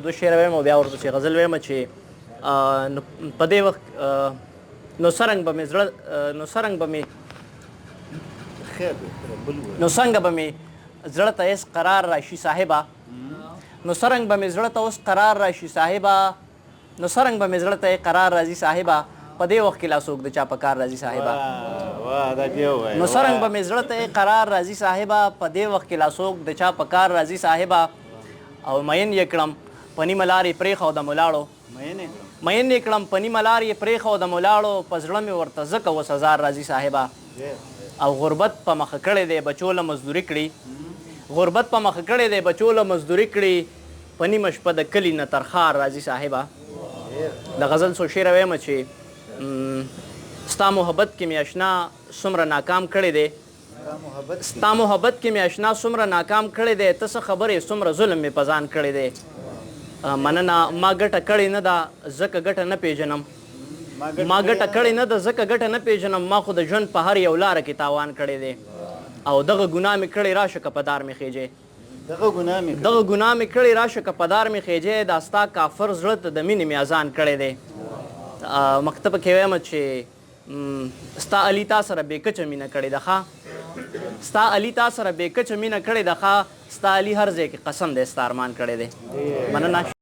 دوه شعر وایم او بیا ورپسې غزل وایم چې په دې وخت نو څرنګه به مې زړه ته هېڅ قرار راشي صاحبه نو څرنګه به مې زړه ته اوس قرار راشي صاحبه نو څرنګه به مې زړه ته قرار راځي صاحبه په دې وخت کې لا څوک د چا په کار راځي صاحبه نو څرنګه به مې زړه ته قرار راځي صاحبه په دې وخت کې لا څوک د چا په کار راځي صاحبه او مین یې کړم په نیمه لار یې پرېښودم ولاړو مین یې کړم په نیمه لار یې پرېښودم ولاړو په زړه مې ورته ځکه اوس هزار راځي صاحبه او غربت په مخه کړی دی بچو له مزدوري کړي غربت په مخه کړی دی بچو له مزدوري کړي په نیمه شپه د کلي نه تر ښار راځي صاحبه د غزل څو شعره وایم چې ستا محبت کې مې اشنا څومره ناکام کړی دی ستا محبت کې مې اشنا څومره ناکام کړی دی ته څه خبرې څومره ظلم مې په ځان کړی دی مننه ما ګټه کړې نه ده ځکه ګټه نه پیژنم ما ګټه کړې نه ده ځکه ګټه نه پیژنم ما خو د ژوند په هر یو لاره کې تاوان کړی دی او دغه ګناه مې کړې راشه که په دار مې خېجې دغه ګناه مې کړې راشه که په دار مې خېجې دا ستا کافر زړه ته د مینې مې اذان کړی دی مکتب کې وایم چې ستا علي تا سره بې کچه مینه کړې ده ښه ستا علي تا سره بې کچه مینه کړې ده ښه ستا علي هر ځای کې قسم دی ستا ارمان کړی دی مننه